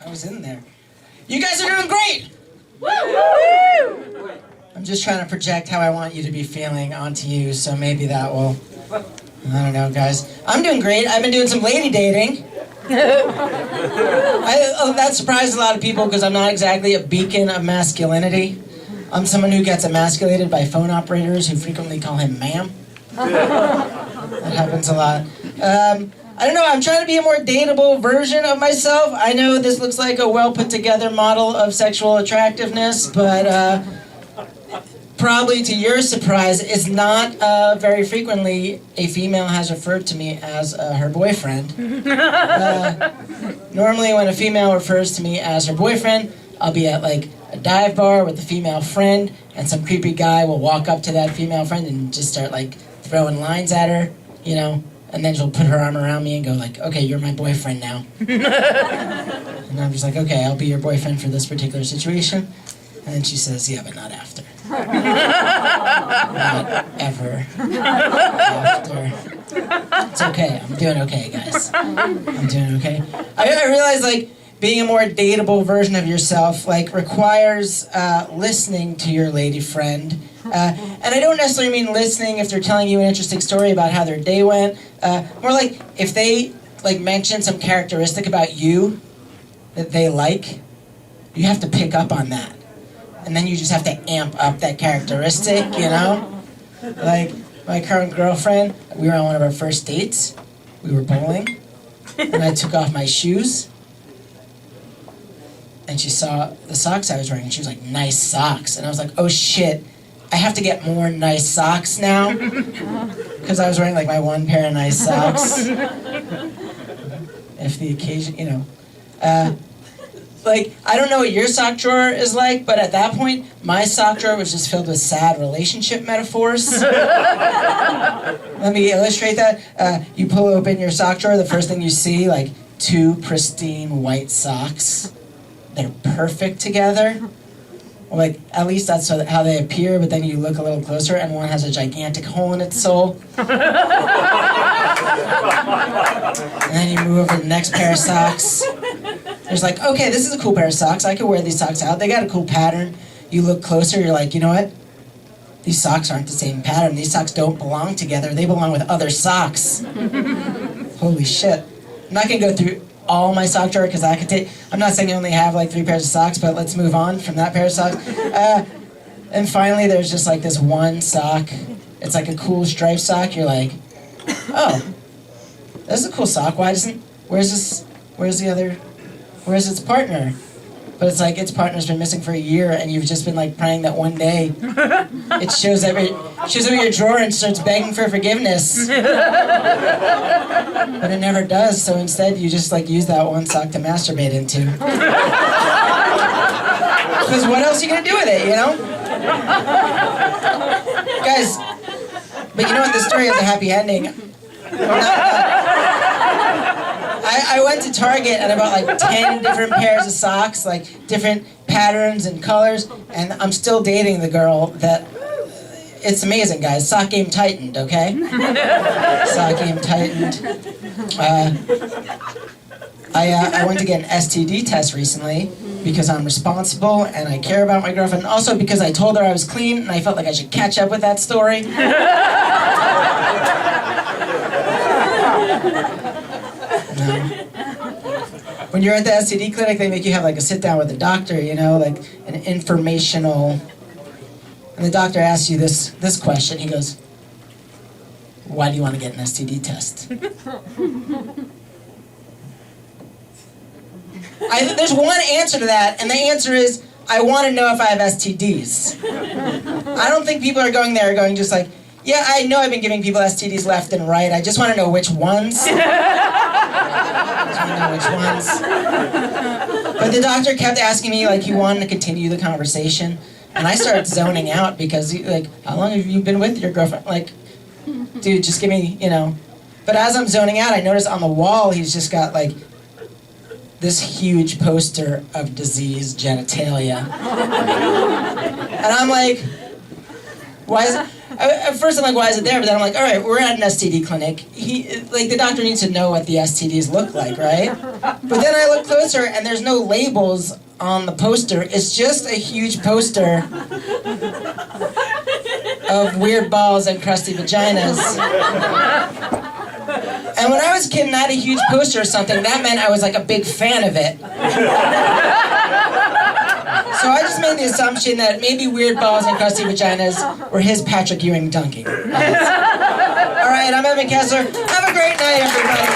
I was in there. You guys are doing great! I'm just trying to project how I want you to be feeling onto you, so maybe that will... I don't know, guys. I'm doing great. I've been doing some lady dating. That surprised a lot of people because I'm not exactly a beacon of masculinity. I'm someone who gets emasculated by phone operators who frequently call him ma'am. That happens a lot. I don't know, I'm trying to be a more dateable version of myself. I know this looks like a well put together model of sexual attractiveness, but probably to your surprise, it's not very frequently a female has referred to me as her boyfriend. Normally when a female refers to me as her boyfriend, I'll be at like a dive bar with a female friend, and some creepy guy will walk up to that female friend and just start like throwing lines at her, you know, and then she'll put her arm around me and go like, okay, you're my boyfriend now. And I'm just like, okay, I'll be your boyfriend for this particular situation. And then she says, yeah, but not after. Not ever after. It's okay, I'm doing okay, guys. I'm doing okay. I realize like, being a more dateable version of yourself like requires listening to your lady friend. And I don't necessarily mean listening if they're telling you an interesting story about how their day went. More like if they like mention some characteristic about you that they like, you have to pick up on that. And then you just have to amp up that characteristic, you know? Like my current girlfriend, we were on one of our first dates. We were bowling, and I took off my shoes. And she saw the socks I was wearing, and she was like, nice socks. And I was like, oh shit, I have to get more nice socks now? Because I was wearing like my one pair of nice socks. If the occasion, you know. Like, I don't know what your sock drawer is like, but at that point, my sock drawer was just filled with sad relationship metaphors. Let me illustrate that. You pull open your sock drawer, the first thing you see, like, 2 pristine white socks. They're perfect together. Well, like, at least that's how they appear, but then you look a little closer and one has a gigantic hole in its sole. And then you move over to the next pair of socks. There's like, okay, this is a cool pair of socks. I could wear these socks out. They got a cool pattern. You look closer, you're like, you know what? These socks aren't the same pattern. These socks don't belong together. They belong with other socks. Holy shit. I'm not gonna go through all my sock drawer because I'm not saying I only have like 3 pairs of socks, but let's move on from that pair of socks. And finally there's just like this one sock. It's like a cool striped sock. You're like, oh, this is a cool sock. Where's its partner? But it's like its partner's been missing for a year and you've just been like praying that one day it shows up in your drawer and starts begging for forgiveness. But it never does, so instead you just like use that one sock to masturbate into. Because what else are you gonna do with it, you know? Guys, but you know what, the story has a happy ending. I went to Target and I bought like 10 different pairs of socks, like different patterns and colors, and I'm still dating the girl that... It's amazing, guys. Sock game tightened, okay? Sock game tightened. I went to get an STD test recently because I'm responsible and I care about my girlfriend. Also because I told her I was clean and I felt like I should catch up with that story. No. When you're at the STD clinic, they make you have like a sit down with the doctor, you know, like an informational... And the doctor asks you this question. He goes, why do you want to get an STD test? There's one answer to that, and the answer is, I want to know if I have STDs. I don't think people are going there going just like, yeah, I know I've been giving people STDs left and right. I just want to know which ones. But the doctor kept asking me, like, he wanted to continue the conversation. And I started zoning out because, like, how long have you been with your girlfriend? Like, dude, just give me, you know. But as I'm zoning out, I noticed on the wall, he's just got, like, this huge poster of diseased genitalia. And I'm like, why is it? At first I'm like, why is it there? But then I'm like, all right, we're at an STD clinic. The doctor needs to know what the STDs look like, right? But then I look closer and there's no labels on the poster. It's just a huge poster of weird balls and crusty vaginas. And when I was a kid and I had a huge poster or something, that meant I was like a big fan of it. So I just made the assumption that maybe weird balls and crusty vaginas were his Patrick Ewing dunking. All right, I'm Evan Kessler. Have a great night, everybody.